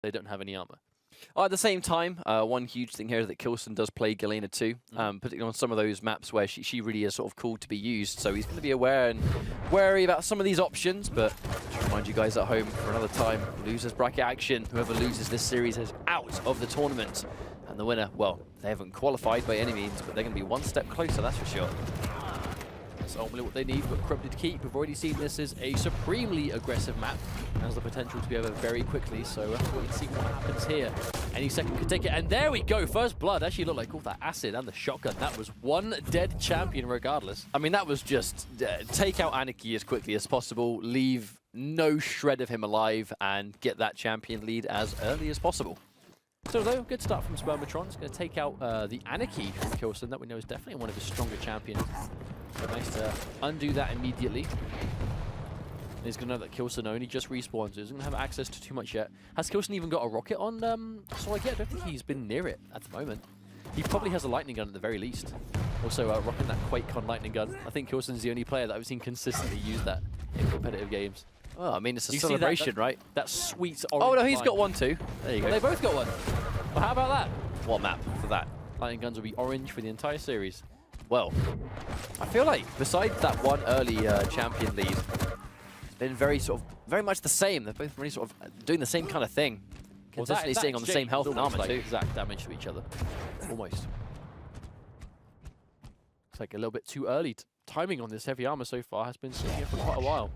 they don't have any armor. At the same time, one huge thing here is that k1llsen does play k1llsen too, particularly on some of those maps where she really is sort of called to be used. So he's going to be aware and wary about some of these options. But to remind you guys at home for another time, losers bracket action. Whoever loses this series is out of the tournament. And the winner, well, they haven't qualified by any means, but they're going to be one step closer, that's for sure. That's ultimately what they need, but Corrupted Keep, we've already seen this is a supremely aggressive map. Has the potential to be over very quickly, so we'll see what happens here. Any second could take it, and there we go, first blood. Actually looked like all that acid and the shotgun. That was one dead champion regardless. I mean, that was just take out Anarchy as quickly as possible, leave no shred of him alive, and get that champion lead as early as possible. So though, good start from SpermatroN. It's going to take out the Anarchy from k1llsen, that we know is definitely one of his stronger champions. So nice to undo that immediately. And he's going to know that k1llsen only just respawns, so he doesn't have access to too much yet. Has k1llsen even got a rocket on Sword yet? I don't think he's been near it at the moment. He probably has a lightning gun at the very least. Also rocking that qualifiers lightning gun. I think k1llsen's the only player that I've seen consistently use that in competitive games. Well, I mean, it's a celebration, right? That sweet orange. Oh, no, he's got one too. There you go. They both got one. Well, how about that? What map for that? Lightning guns will be orange for the entire series. Well, I feel like besides that one early champion lead, it's been very much the same. They're both really sort of doing the same kind of thing. Consistently sitting on the same health and armor too. Exact damage to each other. Almost. It's like a little bit too early. Timing on this heavy armor so far has been sitting here for quite a while.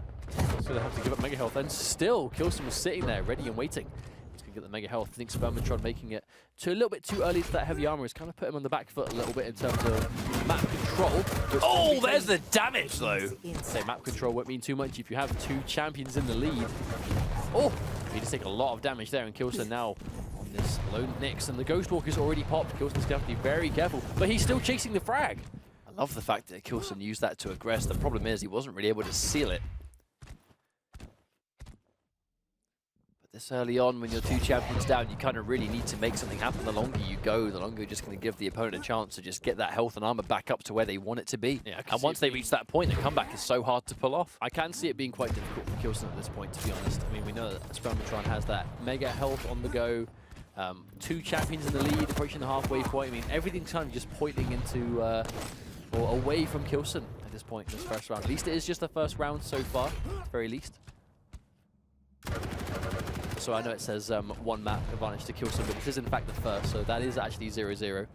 So they have to give up mega health, and still k1llsen was sitting there ready and waiting. He's going to get the mega health. I think SpermatroN making it a little bit too early to that heavy armor has kind of put him on the back foot a little bit in terms of map control. Oh, there's the damage though! Say map control won't mean too much if you have two champions in the lead. Oh, he just take a lot of damage there, and k1llsen now on this lone Nyx, and the Ghost Walker's already popped. k1llsen's going to have to be very careful, but he's still chasing the frag. I love the fact that k1llsen used that to aggress. The problem is he wasn't really able to seal it. This early on, when you're two champions down, you kind of really need to make something happen. The longer you go, the longer you're just going to give the opponent a chance to just get that health and armor back up to where they want it to be. Yeah, and once they reach that point, the comeback is so hard to pull off. I can see it being quite difficult for k1llsen at this point, to be honest. I mean, we know that SpermatroN has that mega health on the go. Two champions in the lead, approaching the halfway point. I mean, everything's kind of just pointing into or away from k1llsen at this point, this first round. At least it is just the first round so far, at the very least. So I know it says one map advantage to k1llsen, but this is in fact the first, so that is actually 0-0. So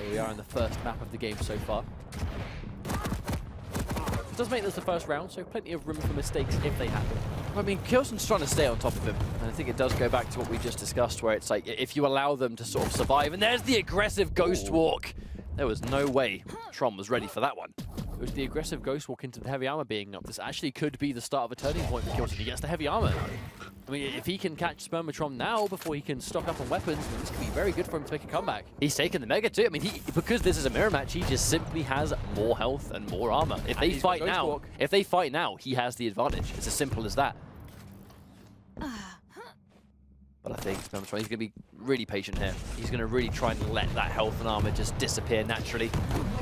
we are in the first map of the game so far. It does make this the first round, so plenty of room for mistakes if they happen. I mean, k1llsen's trying to stay on top of him, and I think it does go back to what we just discussed, where it's like, if you allow them to sort of survive, and there's the aggressive Ghost Walk! There was no way Tron was ready for that one. It was the aggressive Ghost Walk into the heavy armor being up. This actually could be the start of a turning point for k1llsen. He gets the heavy armor. I mean, if he can catch SpermatroN now before he can stock up on weapons, then this could be very good for him to make a comeback. He's taken the mega too. I mean, because this is a mirror match, he just simply has more health and more armor. If they fight now, he has the advantage. It's as simple as that. But I think SpermatroN, he's going to be really patient here. He's going to really try and let that health and armor just disappear naturally.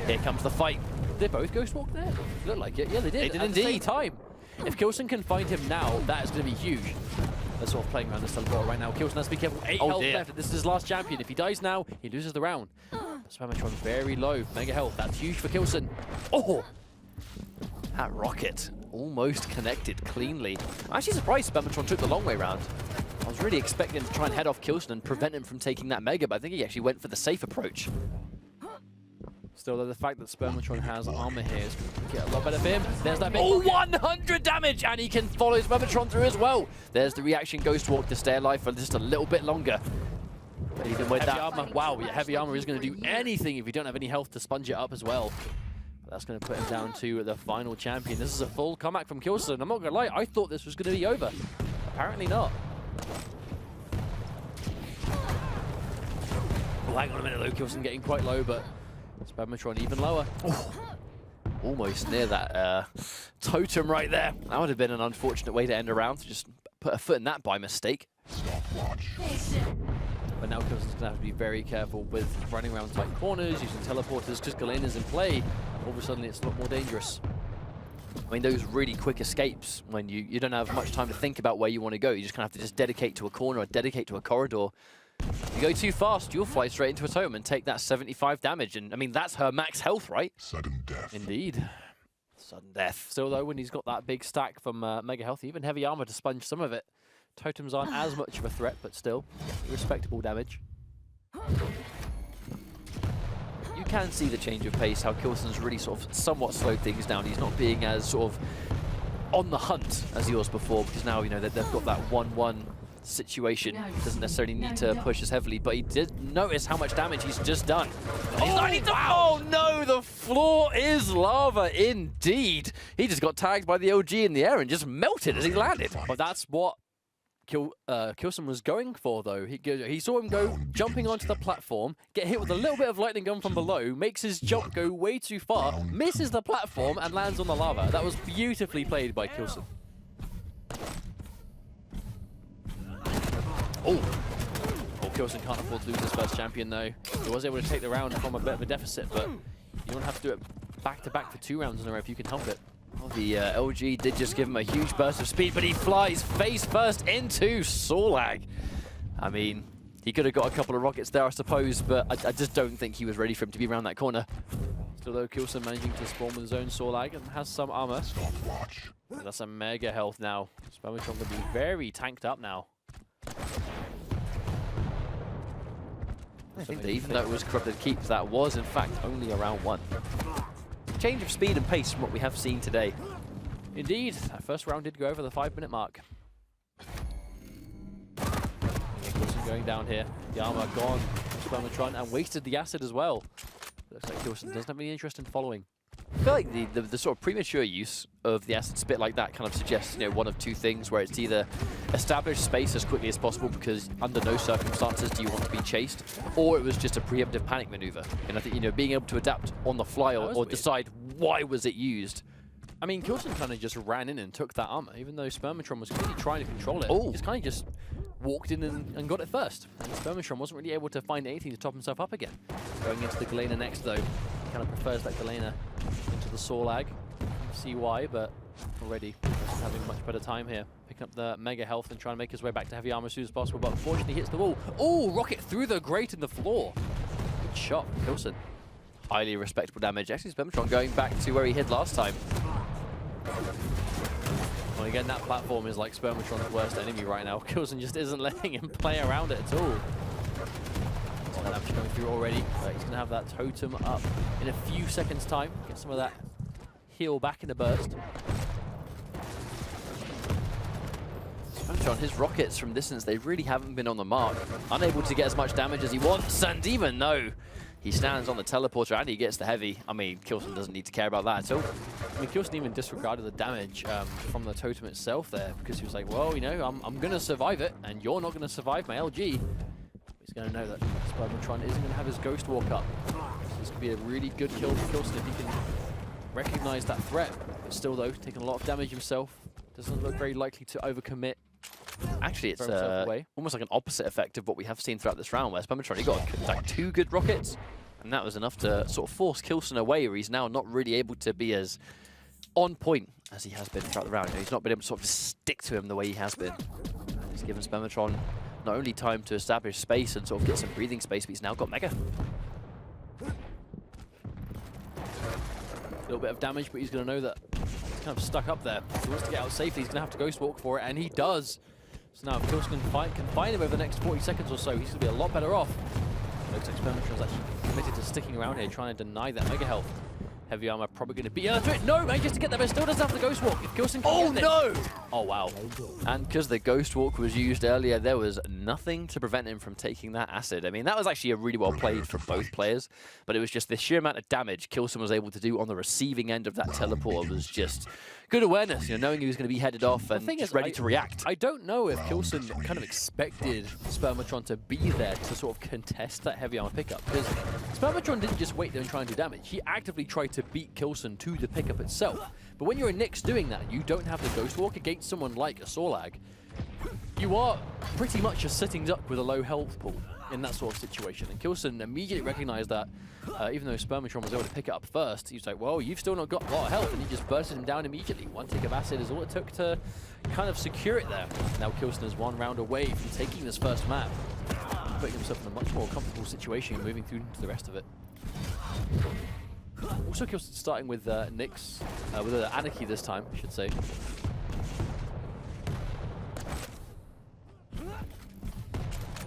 Here comes the fight. Did they both Ghost Walk there? Looked like it. Yeah, they did. They did indeed. At the same time. If k1llsen can find him now, that is going to be huge. They're sort of playing around this teleport right now. k1llsen has to be careful. 8 health left. This is his last champion. If he dies now, he loses the round. SpermatroN very low. Mega health. That's huge for k1llsen. Oh! That rocket almost connected cleanly. I'm actually surprised SpermatroN took the long way round. I was really expecting him to try and head off k1llsen and prevent him from taking that mega, but I think he actually went for the safe approach. Still, though, the fact that SpermatroN has armor here is going to get a lot better for him. There's that big 100 damage, and he can follow SpermatroN through as well. There's the reaction Ghost Walk to stay alive for just a little bit longer. But even with that armor, wow, yeah, heavy armor is going to do anything if you don't have any health to sponge it up as well. But that's going to put him down to the final champion. This is a full comeback from k1llsen. I'm not going to lie, I thought this was going to be over. Apparently not. Oh, hang on a minute though, k1llsen getting quite low, but SpermatroN even lower. Oh, almost near that totem right there. That would have been an unfortunate way to end a round, to just put a foot in that by mistake. But now k1llsen's going to have to be very careful with running around tight corners, using teleporters, because k1llsen is in play. All of a sudden it's a lot more dangerous. I mean, those really quick escapes when you don't have much time to think about where you want to go. You just kind of have to just dedicate to a corner or dedicate to a corridor. If you go too fast, you'll fly straight into a totem and take that 75 damage. And I mean, that's her max health, right? Sudden death. Indeed. Sudden death. Still, though, when he's got that big stack from Mega Health, even heavy armor to sponge some of it, totems aren't as much of a threat, but still, respectable damage. You can see the change of pace, how k1llsen's really sort of somewhat slowed things down. He's not being as sort of on the hunt as he was before, because now, you know, that they've got that 1-1 situation. He doesn't necessarily need to push as heavily, but he did notice how much damage he's just done. Oh no, the floor is lava indeed. He just got tagged by the OG in the air and just melted as he landed. But that's what k1llsen was going for, though. He saw him go jumping onto the platform, get hit with a little bit of lightning gun from below, makes his jump go way too far, misses the platform, and lands on the lava. That was beautifully played by k1llsen. k1llsen can't afford to lose his first champion, though. He was able to take the round from a bit of a deficit, but you don't have to do it back-to-back for 2 rounds in a row if you can help it. Well, the LG did just give him a huge burst of speed, but he flies face first into Sorlag. I mean, he could have got a couple of rockets there, I suppose, but I just don't think he was ready for him to be around that corner. Still, though, k1llsen managing to spawn with his own Sorlag and has some armor. Stopwatch. That's a mega health now. SpermatroN going to be very tanked up now. I think that even though it was corrupted keep, that was in fact only around 1. Change of speed and pace from what we have seen today. Indeed, that first round did go over the 5-minute mark. k1llsen going down here. The armor gone from SpermatroN and wasted the acid as well. Looks like k1llsen doesn't have any interest in following. I feel like the sort of premature use of the acid spit like that kind of suggests, you know, one of two things, where it's either establish space as quickly as possible because under no circumstances do you want to be chased, or it was just a preemptive panic maneuver. And I think, you know, being able to adapt on the fly or decide why was it used. I mean, k1llsen kind of just ran in and took that armor, even though SpermatroN was really trying to control it. He just kind of just walked in and got it first. And SpermatroN wasn't really able to find anything to top himself up again. Going into the Galena next, though. He kind of prefers that Galena into the Sorlag. See why, but already having much better time here. Picking up the mega health and trying to make his way back to heavy armor as soon as possible, but unfortunately hits the wall. Oh, rocket through the grate in the floor. Good shot from k1llsen. Highly respectable damage. Actually, SpermatroN going back to where he hid last time. Well, again, that platform is like SpermatroN's worst enemy right now. k1llsen just isn't letting him play around it at all. Damage coming through already, but he's going to have that totem up in a few seconds' time. Get some of that heal back in the burst. SpermatroN, his rockets from distance, they really haven't been on the mark. Unable to get as much damage as he wants, and even though he stands on the teleporter and he gets the heavy, I mean, k1llsen doesn't need to care about that at all. I mean, k1llsen even disregarded the damage from the totem itself there, because he was like, well, you know, I'm going to survive it, and you're not going to survive my LG. He's going to know that SpermatroN isn't going to have his Ghost Walk up. So this could be a really good kill for k1llsen if he can recognize that threat. But still, though, taking a lot of damage himself. Doesn't look very likely to overcommit. Actually, it's almost like an opposite effect of what we have seen throughout this round, where SpermatroN, he got like 2 good rockets, and that was enough to sort of force k1llsen away, where he's now not really able to be as on point as he has been throughout the round. You know, he's not been able to sort of just stick to him the way he has been. He's given SpermatroN not only time to establish space and sort of get some breathing space, but he's now got Mega. A little bit of damage, but he's going to know that he's kind of stuck up there. If he wants to get out safely, he's going to have to Ghost Walk for it, and he does. So now if k1llsen can find him over the next 40 seconds or so, he's going to be a lot better off. Looks like SpermatroN's actually committed to sticking around here, trying to deny that Mega Health. Heavy armor probably going to be to it. No, manages to get there, but still doesn't have the Ghost Walk. If k1llsen can get no! Oh, wow. And because the Ghost Walk was used earlier, there was nothing to prevent him from taking that acid. I mean, that was actually a really well played from both players, but it was just the sheer amount of damage k1llsen was able to do on the receiving end of that teleport was just good awareness, you know, knowing he was going to be headed off and just ready to react. I don't know if k1llsen kind of expected SpermatroN to be there to sort of contest that heavy armor pickup, because SpermatroN didn't just wait there and try and do damage. He actively tried to beat k1llsen to the pickup itself. But when you're a Nyx doing that, you don't have the Ghost Walk against someone like a Sorlag. you are pretty much just sitting duck with a low health pool in that sort of situation. And k1llsen immediately recognized that, even though SpermatroN was able to pick it up first, he was like, well, you've still not got a lot of health, and he just bursted him down immediately. One tick of acid is all it took to kind of secure it there. Now k1llsen is 1 round away from taking this first map, putting himself in a much more comfortable situation and moving through to the rest of it. Also k1llsen starting with Nyx, with Anarchy this time, I should say.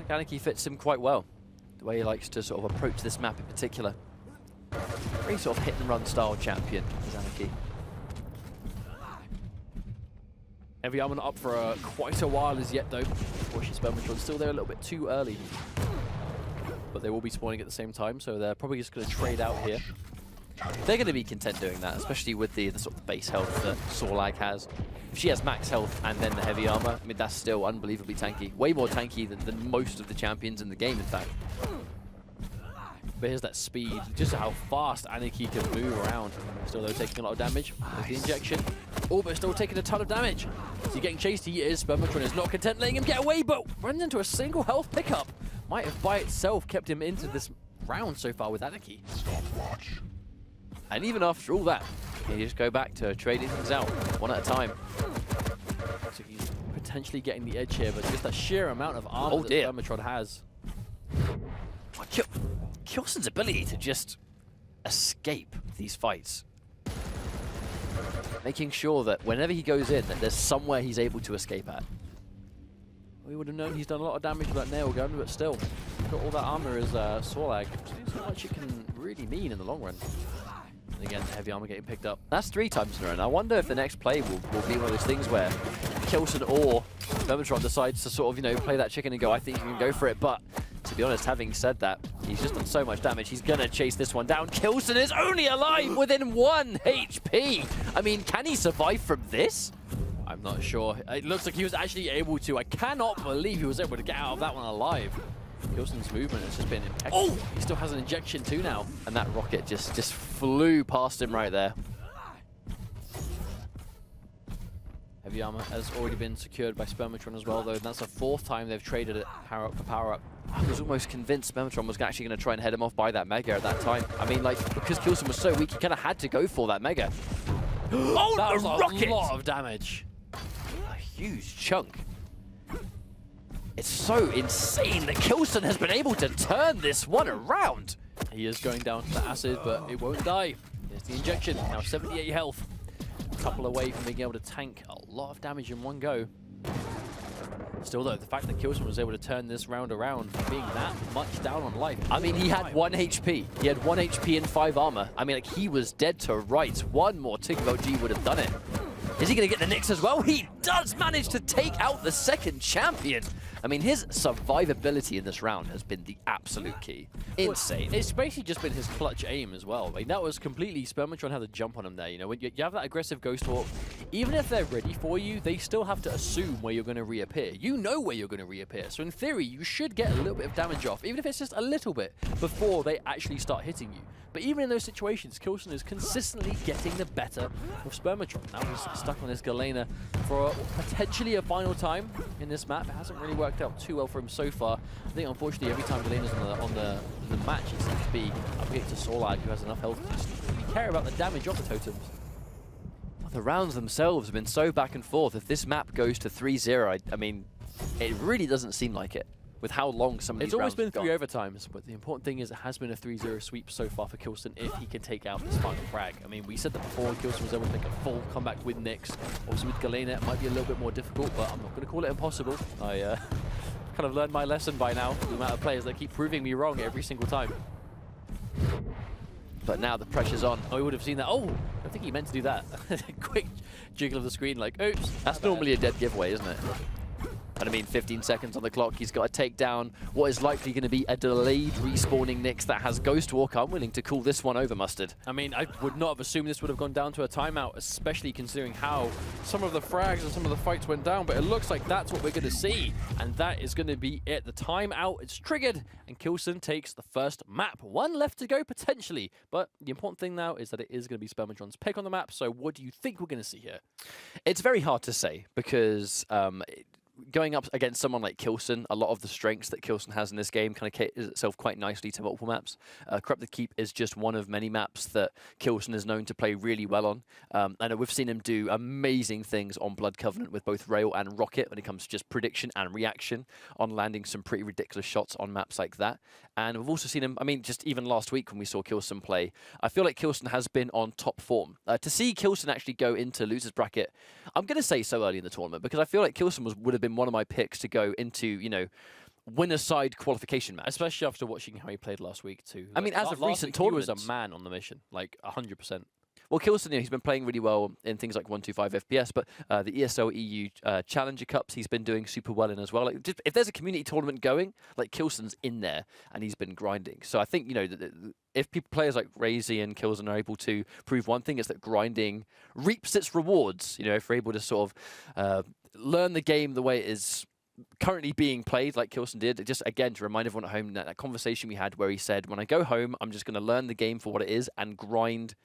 Anarchy fits him quite well, the way he likes to sort of approach this map in particular. Very sort of hit and run style champion is Anarchy. Heavy Armor not up for quite a while as yet though. Unfortunately SpermatroN's still there a little bit too early. But they will be spawning at the same time, so they're probably just going to trade out here. They're going to be content doing that, especially with the sort of base health that Sorlag has. If she has max health and then the heavy armor, I mean, that's still unbelievably tanky. Way more tanky than most of the champions in the game, in fact. But here's that speed, just how fast Anarchy can move around. Still, though, taking a lot of damage. There's the injection. Oh, but still taking a ton of damage. So getting chased, he is. SpermatroN is not content letting him get away, but runs into a single health pickup. Might have by itself kept him into this round so far with Anarchy. Stopwatch. And even after all that, you just go back to trading things out, one at a time. So he's potentially getting the edge here, but just the sheer amount of armor that SpermatroN has. k1llsen's ability to just escape these fights. Making sure that whenever he goes in, that there's somewhere he's able to escape at. We would have known he's done a lot of damage with that nail gun, but still, got all that armor as Sorlag. See how much it can really mean in the long run. And again, the heavy armor getting picked up. That's 3 times in a row. And I wonder if the next play will be one of those things where k1llsen or SpermatroN decides to sort of, you know, play that chicken and go, I think you can go for it. But to be honest, having said that, he's just done so much damage. He's going to chase this one down. k1llsen is only alive within 1 HP. I mean, can he survive from this? I'm not sure. It looks like he was actually able to. I cannot believe he was able to get out of that one alive. k1llsen's movement has just been impeccable. Oh! He still has an injection too now. And that rocket just flew past him right there. Heavy armor has already been secured by SpermatroN as well, though. And that's the 4th time they've traded it power up for power up. I was almost convinced SpermatroN was actually going to try and head him off by that Mega at that time. I mean, like, because k1llsen was so weak, he kind of had to go for that Mega. Oh, that was rocket! A lot of damage. A huge chunk. It's so insane that k1llsen has been able to turn this one around. He is going down to the acid, but it won't die. There's the injection. Now 78 health. A couple away from being able to tank a lot of damage in one go. Still, though, the fact that k1llsen was able to turn this round around, being that much down on life. I mean, he had 1 HP. He had 1 HP and 5 armor. I mean, like, he was dead to rights. One more tick of OG would have done it. Is he going to get the Nyx as well? He does manage to take out the second champion. I mean, his survivability in this round has been the absolute key. Insane. It's basically just been his clutch aim as well. I mean, that was completely SpermatroN had to jump on him there. You know, when you have that aggressive Ghost Walk, even if they're ready for you, they still have to assume where you're going to reappear. You know where you're going to reappear. So in theory, you should get a little bit of damage off, even if it's just a little bit, before they actually start hitting you. But even in those situations, k1llsen is consistently getting the better of SpermatroN. Now he's stuck on this Galena for potentially a final time in this map. It hasn't really worked out too well for him so far. I think, unfortunately, every time Galena's on the match, it seems to be up against a Sorlag who has enough health to just really care about the damage of the totems. Well, the rounds themselves have been so back and forth. If this map goes to 3-0, I mean, it really doesn't seem like it. With how long some of these rounds It's always been 3 gone. overtimes, but the important thing is it has been a 3-0 sweep so far for k1llsen if he can take out this final frag. I mean, we said that before, k1llsen was able to make a full comeback with Nyx. Also with Galena, it might be a little bit more difficult, but I'm not going to call it impossible. I kind of learned my lesson by now, the amount of players that keep proving me wrong every single time. But now the pressure's on. Oh, we would have seen that. Oh, I think he meant to do that. Quick jiggle of the screen, like, oops. That's normally a dead giveaway, isn't it? And I mean, 15 seconds on the clock. He's got to take down what is likely going to be a delayed respawning Nyx that has Ghost Walk. I'm willing to call this one over, Mustard. I mean, I would not have assumed this would have gone down to a timeout, especially considering how some of the frags and some of the fights went down. But it looks like that's what we're going to see. And that is going to be it. The timeout is triggered, and k1llsen takes the first map. 1 left to go, potentially. But the important thing now is that it is going to be SpermatroN's pick on the map. So what do you think we're going to see here? It's very hard to say because going up against someone like k1llsen, a lot of the strengths that k1llsen has in this game kind of caters itself quite nicely to multiple maps. Corrupted Keep is just one of many maps that k1llsen is known to play really well on. I know we've seen him do amazing things on Blood Covenant with both Rail and Rocket when it comes to just prediction and reaction on landing some pretty ridiculous shots on maps like that. And we've also seen him, I mean, just even last week when we saw k1llsen play, I feel like k1llsen has been on top form. To see k1llsen actually go into losers bracket, I'm going to say so early in the tournament, because I feel like k1llsen would have been one of my picks to go into, you know, winner side qualification match. Especially after watching how he played last week too. I mean, as of recent tournaments, he was a man on the mission, like 100%. Well, k1llsen, you know, he's been playing really well in things like 125 FPS, but the ESL EU Challenger Cups, he's been doing super well in as well. Like, just, if there's a community tournament going, like k1llsen's in there, and he's been grinding. So I think, you know, if players like Razy and k1llsen are able to prove one thing, it's that grinding reaps its rewards. You know, if we're able to sort of learn the game the way it is currently being played, like k1llsen did. Just again to remind everyone at home that conversation we had where he said, when I go home, I'm just going to learn the game for what it is and grind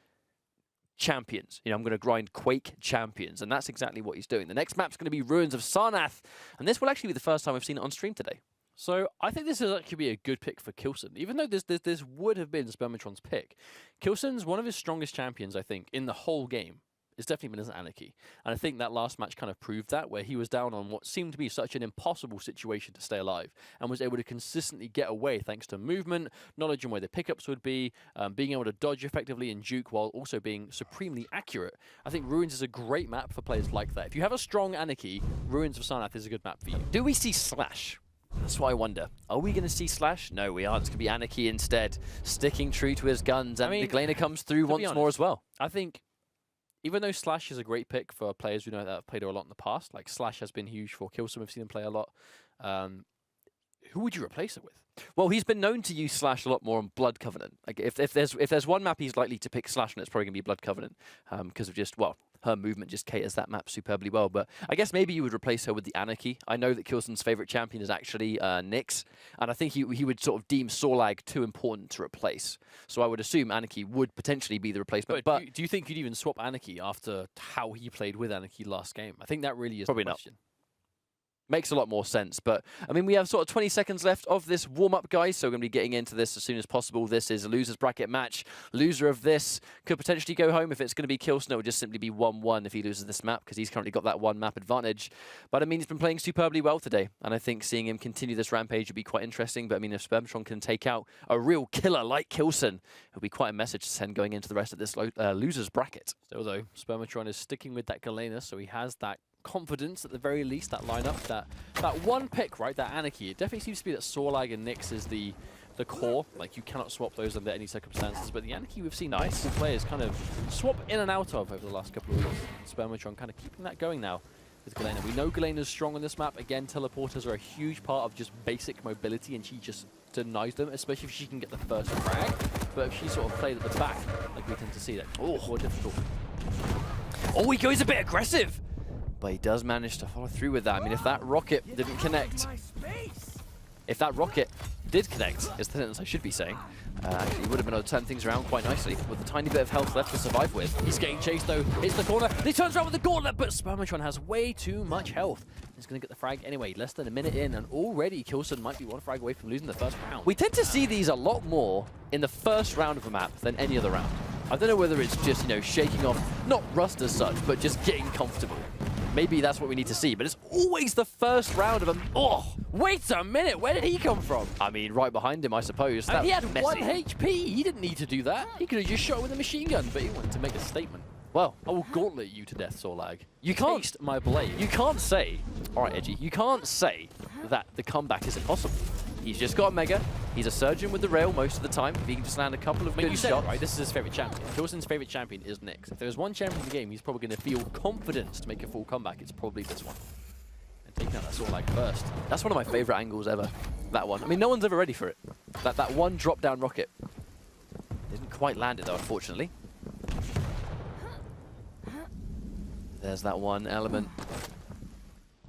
champions. You know, I'm going to grind Quake champions, and that's exactly what he's doing. The next map's going to be Ruins of Sarnath, and this will actually be the first time I've seen it on stream today. So I think this is actually be a good pick for k1llsen, even though this would have been SpermatroN's pick. k1llsen's one of his strongest champions, I think, in the whole game. It's definitely been as Anarchy. And I think that last match kind of proved that, where he was down on what seemed to be such an impossible situation to stay alive, and was able to consistently get away thanks to movement, knowledge on where the pickups would be, being able to dodge effectively and juke while also being supremely accurate. I think Ruins is a great map for players like that. If you have a strong Anarchy, Ruins of Sarnath is a good map for you. Do we see Slash? That's what I wonder. Are we going to see Slash? No, we aren't. It's going to be Anarchy instead, sticking true to his guns, and the Glaner comes through once more as well. I think even though Slash is a great pick for players who know that have played her a lot in the past, like Slash has been huge for k1llsen, we've seen him play a lot. Who would you replace it with? Well, he's been known to use Slash a lot more on Blood Covenant. Like if there's one map he's likely to pick Slash on, it's probably going to be Blood Covenant, because of just, well, her movement just caters that map superbly well. But I guess maybe you would replace her with the Anarchy. I know that k1llsen's favorite champion is actually Nyx, and I think he would sort of deem Sorlag too important to replace. So I would assume Anarchy would potentially be the replacement. But do you think you'd even swap Anarchy after how he played with Anarchy last game? I think that really is probably the question. Not. Makes a lot more sense, but I mean, we have sort of 20 seconds left of this warm-up, guys, so we're going to be getting into this as soon as possible. This is a losers bracket match. Loser of this could potentially go home. If it's going to be k1llsen, it would just simply be 1-1 if he loses this map, because he's currently got that one map advantage. But I mean, he's been playing superbly well today, and I think seeing him continue this rampage would be quite interesting. But I mean, if SpermatroN can take out a real killer like k1llsen, it would be quite a message to send going into the rest of this losers bracket. Still though, SpermatroN is sticking with that Galena, so he has that confidence at the very least, that lineup, that one pick, right, that Anarchy. It definitely seems to be that Sorlag and Nyx is the core. Like, you cannot swap those under any circumstances, but the Anarchy we've seen multiple players kind of swap in and out of over the last couple of weeks. SpermatroN kind of keeping that going now with Galena. We know Galena's strong on this map. Again, teleporters are a huge part of just basic mobility, and she just denies them, especially if she can get the first frag. But if she sort of played at the back, like we tend to see, that more difficult. Oh, he goes a bit aggressive! But he does manage to follow through with that. I mean, if that rocket didn't connect, if that rocket did connect, is the sentence I should be saying, actually he would have been able to turn things around quite nicely with a tiny bit of health left to survive with. He's getting chased though, hits the corner, he turns around with the gauntlet, but SpermatroN has way too much health. He's going to get the frag anyway, less than a minute in, and already k1llsen might be one frag away from losing the first round. We tend to see these a lot more in the first round of a map than any other round. I don't know whether it's just, you know, shaking off, not rust as such, but just getting comfortable. Maybe that's what we need to see, but it's always the first round of a... Oh, wait a minute, where did he come from? I mean, right behind him, I suppose. And he had 1 HP, he didn't need to do that. He could have just shot with a machine gun, but he wanted to make a statement. Well, I will gauntlet you to death, Sorlag. You can't... Taste my blade. You can't say... Alright, Edgy, you can't say that the comeback is impossible. He's just got a Mega. He's a surgeon with the rail most of the time. If he can just land a couple of good shots. Right, this is his favorite champion. k1llsen's favorite champion is Nyx. If there's one champion in the game, he's probably going to feel confidence to make a full comeback. It's probably this one. And taking out that Sorlag first. That's one of my favorite angles ever. That one. I mean, no one's ever ready for it. That one drop-down rocket. Didn't quite land it, though, unfortunately. There's that one element.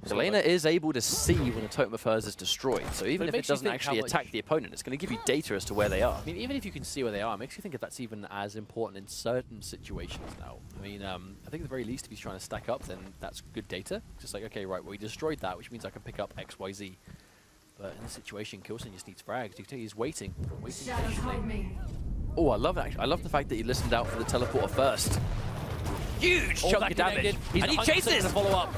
Galena is able to see when a totem of hers is destroyed, so even if it doesn't actually how, attack the opponent, it's going to give you data as to where they are. I mean, even if you can see where they are, it makes you think if that's even as important in certain situations now. I mean, I think at the very least, if he's trying to stack up, then that's good data. Just like, okay, right, well, he destroyed that, which means I can pick up X, Y, Z. But in this situation, k1llsen just needs frags. You can tell he's waiting patiently. Oh, I love it, actually. I love the fact that he listened out for the teleporter first. Huge chunk of damage. And he chases! To follow up.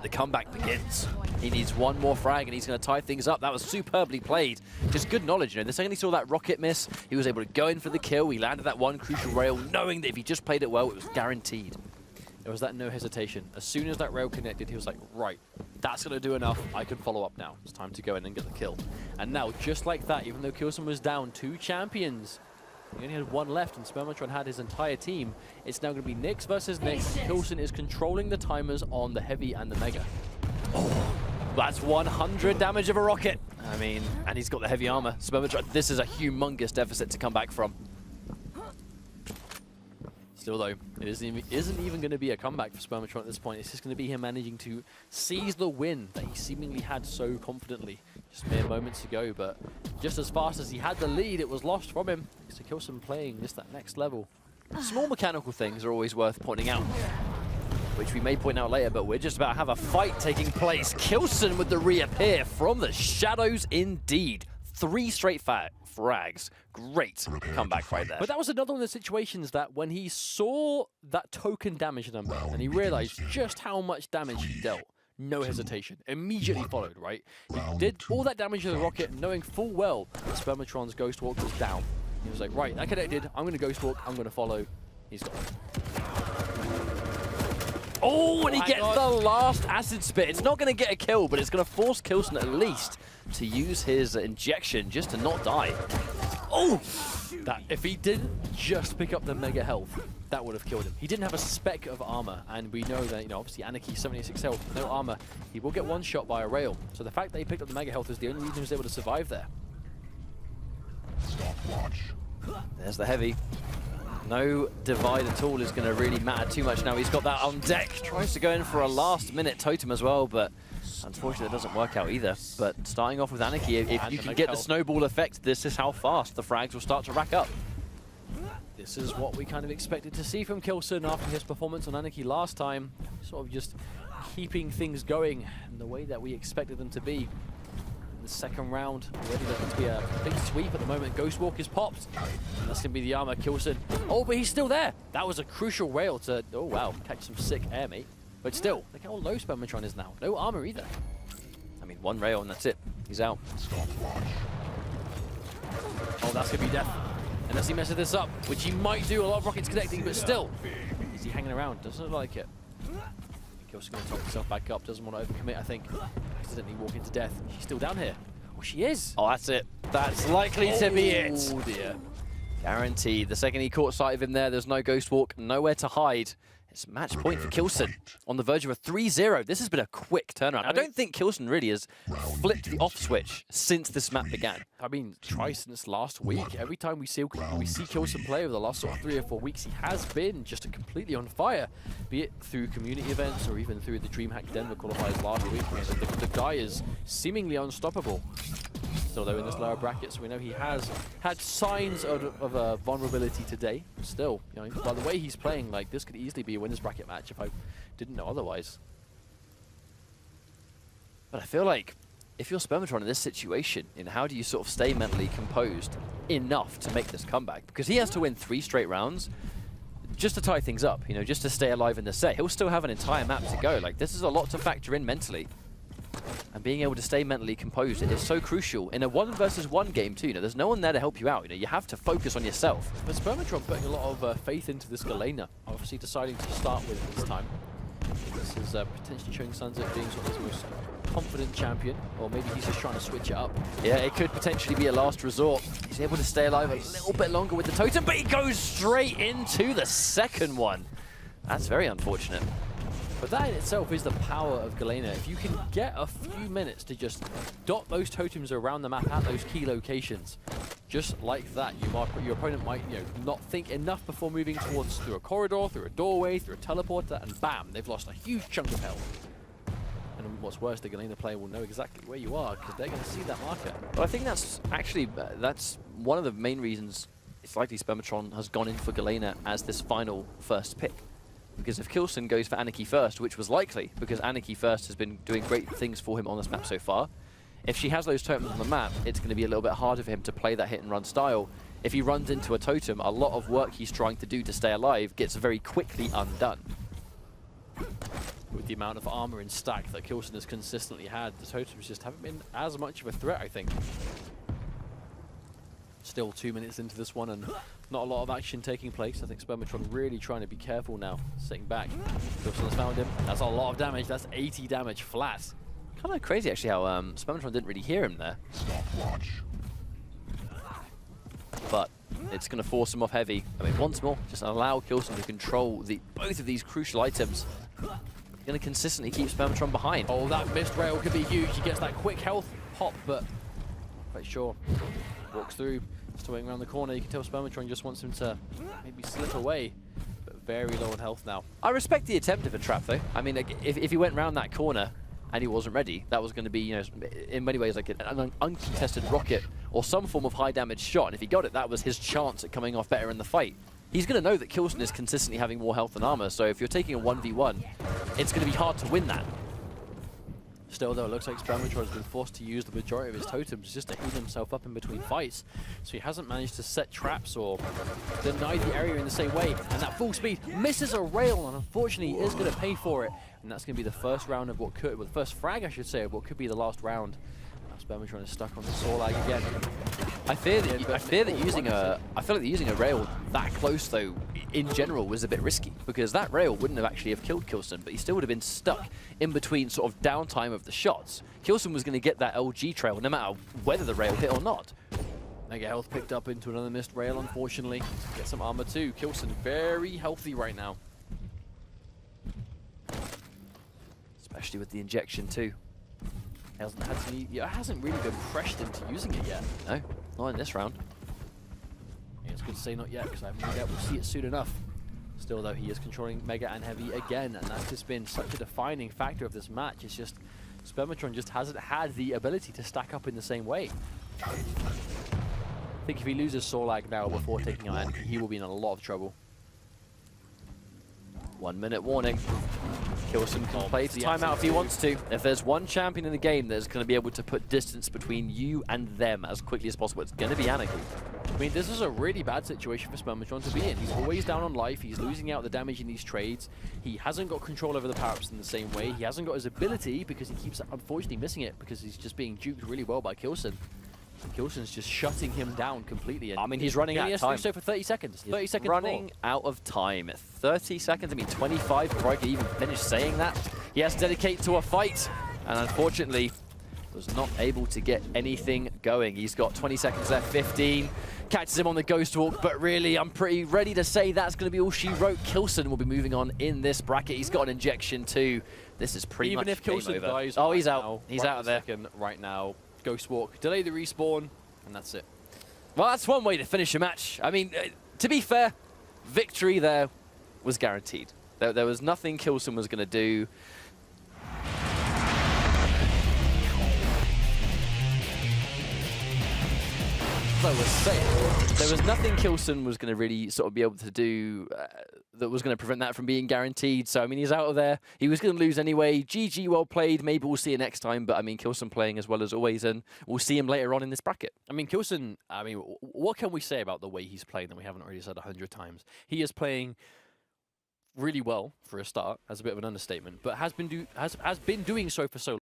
The comeback begins. He needs one more frag and he's going to tie things up. That was superbly played. Just good knowledge, you know. The second he saw that rocket miss, he was able to go in for the kill. He landed that one crucial rail, knowing that if he just played it well, it was guaranteed. There was that no hesitation. As soon as that rail connected, he was like, right, that's going to do enough. I can follow up now. It's time to go in and get the kill. And now, just like that, even though k1llsen was down 2 champions, he only had 1 left, and SpermatroN had his entire team. It's now going to be Nyx versus Nyx. k1llsen is controlling the timers on the heavy and the mega. Oh, that's 100 damage of a rocket. I mean, and he's got the heavy armor. SpermatroN, this is a humongous deficit to come back from. Still though, it isn't even going to be a comeback for SpermatroN at this point. It's just going to be him managing to seize the win that he seemingly had so confidently just mere moments ago. But just as fast as he had the lead, it was lost from him. So k1llsen playing just that next level. Small mechanical things are always worth pointing out, which we may point out later, but we're just about to have a fight taking place. k1llsen with the reappear from the shadows indeed. 3 straight frags. Great comeback right there. But that was another one of the situations that when he saw that token damage number and he realized just how much damage he dealt, no hesitation, immediately followed, right? He did all that damage to the rocket knowing full well that SpermatroN's Ghost Walk was down. He was like, right, that connected, I'm going to Ghost Walk, I'm going to follow. He's got it. Oh, and he gets the last acid spit. It's not going to get a kill, but it's going to force k1llsen at least to use his injection just to not die. Oh! That, if he didn't just pick up the mega health, that would have killed him. He didn't have a speck of armor, and we know that, you know, obviously Anarchy 76 health, no armor. He will get one shot by a rail. So the fact that he picked up the mega health is the only reason he was able to survive there. There's the heavy. No divide at all is going to really matter too much now. He's got that on deck. Tries to go in for a last-minute totem as well, but unfortunately it doesn't work out either. But starting off with Anarchy, if you can get the snowball effect, this is how fast the frags will start to rack up. This is what we kind of expected to see from k1llsen after his performance on Anarchy last time. Sort of just keeping things going in the way that we expected them to be. The second round, already looking to be a big sweep at the moment. Ghost Walk is popped. And that's going to be the armor. k1llsen. Oh, but he's still there. That was a crucial rail to, oh wow, catch some sick air, mate. But still, look how low SpermatroN is now. No armor either. I mean, 1 rail and that's it. He's out. Oh, that's going to be death. Unless he messes this up, which he might do. A lot of rockets connecting, but still. Is he hanging around? Doesn't look like it. k1llsen going to top himself back up. Doesn't want to overcommit, I think. Accidentally walk into death. She's still down here. Oh, she is. Oh, that's it. That's likely to be it. Oh, dear. Guaranteed. The second he caught sight of him there, there's no Ghost Walk, nowhere to hide. It's match point for k1llsen on the verge of a 3-0. This has been a quick turnaround. I don't think k1llsen really has flipped the off switch since this map began. I mean, try since last week. Every time we see k1llsen play over the last sort of 3 or 4 weeks, he has been just completely on fire. Be it through community events or even through the Dreamhack Denver qualifiers last week. The guy is seemingly unstoppable. Still though in this lower bracket, so we know he has had signs of a vulnerability today. Still, you know, by the way he's playing, like this could easily be a winners bracket match if I didn't know otherwise. But I feel like if you're SpermatroN in this situation, how do you sort of stay mentally composed enough to make this comeback? Because he has to win 3 straight rounds just to tie things up, you know, just to stay alive in the set. He'll still have an entire map to go. Like, this is a lot to factor in mentally. And being able to stay mentally composed is so crucial in a 1 versus 1 game too. You know, there's no one there to help you out. You know, you have to focus on yourself. But SpermatroN putting a lot of faith into this Galena, obviously deciding to start with it this time. This is potentially showing signs of being sort of his most confident champion, or maybe he's just trying to switch it up. Yeah, it could potentially be a last resort. He's able to stay alive a little bit longer with the totem, but he goes straight into the second one. That's very unfortunate. But that in itself is the power of Galena. If you can get a few minutes to just dot those totems around the map at those key locations, just like that, your opponent might, you know, not think enough before moving towards through a corridor, through a doorway, through a teleporter, and bam, they've lost a huge chunk of health. And And what's worse, the Galena player will know exactly where you are because they're going to see that marker. But I think that's actually, that's one of the main reasons it's likely SpermatroN has gone in for Galena as this final first pick. Because if k1llsen goes for Anarchy first, which was likely, because Anarchy first has been doing great things for him on this map so far, if she has those totems on the map, it's going to be a little bit harder for him to play that hit and run style. If he runs into a totem, a lot of work he's trying to do to stay alive gets very quickly undone. With the amount of armor in stack that k1llsen has consistently had, the totems just haven't been as much of a threat, I think. Still 2 minutes into this one and not a lot of action taking place. I think SpermatroN really trying to be careful now, sitting back. k1llsen has found him. That's a lot of damage. That's 80 damage flat. Kind of crazy actually how SpermatroN didn't really hear him there. But it's going to force him off heavy. I mean, once more, just allow k1llsen to control both of these crucial items. Going to consistently keep SpermatroN behind. Oh, that missed rail could be huge. He gets that quick health pop, but quite sure. Walks through, still waiting around the corner. You can tell SpermatroN just wants him to maybe slip away, but very low on health now. I respect the attempt of a trap, though. I mean, if he went around that corner and he wasn't ready, that was going to be, you know, in many ways like an uncontested rocket or some form of high damage shot. And if he got it, that was his chance at coming off better in the fight. He's going to know that k1llsen is consistently having more health than armor, so if you're taking a 1v1, it's going to be hard to win that. Still, though, it looks like SpermatroN has been forced to use the majority of his totems just to heal himself up in between fights. So he hasn't managed to set traps or deny the area in the same way. And that full speed misses a rail, and unfortunately he is going to pay for it. And that's going to be the first round of what could, well, the first frag, I should say, of what could be the last round. SpermatroN is stuck on the saw lag again. I feel like using a rail that close though, in general, was a bit risky because that rail wouldn't have actually have killed k1llsen, but he still would have been stuck in between sort of downtime of the shots. k1llsen was going to get that LG trail no matter whether the rail hit or not. Mega health picked up into another missed rail, unfortunately. Get some armor too. k1llsen very healthy right now, especially with the injection too. Hasn't really been pressured into using it yet. No, not in this round. Yeah, it's good to say not yet, because I have no doubt we'll see it soon enough. Still, though, he is controlling Mega and Heavy again, and that's just been such a defining factor of this match. It's just SpermatroN just hasn't had the ability to stack up in the same way. I think if he loses Saw Lag now before taking out Anarchy, he will be in a lot of trouble. 1 minute warning. k1llsen can play the timeout if he wants to. If there's one champion in the game that's going to be able to put distance between you and them as quickly as possible, it's going to be Anarchy. I mean, this is a really bad situation for SpermatroN to be in. He's always down on life. He's losing out the damage in these trades. He hasn't got control over the power-ups in the same way. He hasn't got his ability because he keeps, unfortunately, missing it because he's just being duped really well by k1llsen. k1llsen's just shutting him down completely. And I mean, he's running out of time. He has to do so for 30 seconds. 30 seconds running out of time. 30 seconds, I mean 25 before I could even finish saying that. He has to dedicate to a fight, and unfortunately was not able to get anything going. He's got 20 seconds left, 15. Catches him on the ghost walk, but really I'm pretty ready to say that's going to be all she wrote. k1llsen will be moving on in this bracket. He's got an injection too. This is pretty much game over. Even if k1llsen dies, oh, he's out. He's right out of there. Right now, ghost walk, delay the respawn, and that's it. Well, that's one way to finish a match. I mean, to be fair, victory there was guaranteed. There was nothing k1llsen was going to do. As I was saying, there was nothing k1llsen was going to really sort of be able to do that was going to prevent that from being guaranteed. So, I mean, he's out of there. He was going to lose anyway. GG, well played. Maybe we'll see you next time. But, I mean, k1llsen playing as well as always, and we'll see him later on in this bracket. I mean, k1llsen, I mean, what can we say about the way he's playing that we haven't already said 100 times? He is playing really well for a start, as a bit of an understatement, but has been doing so for so long.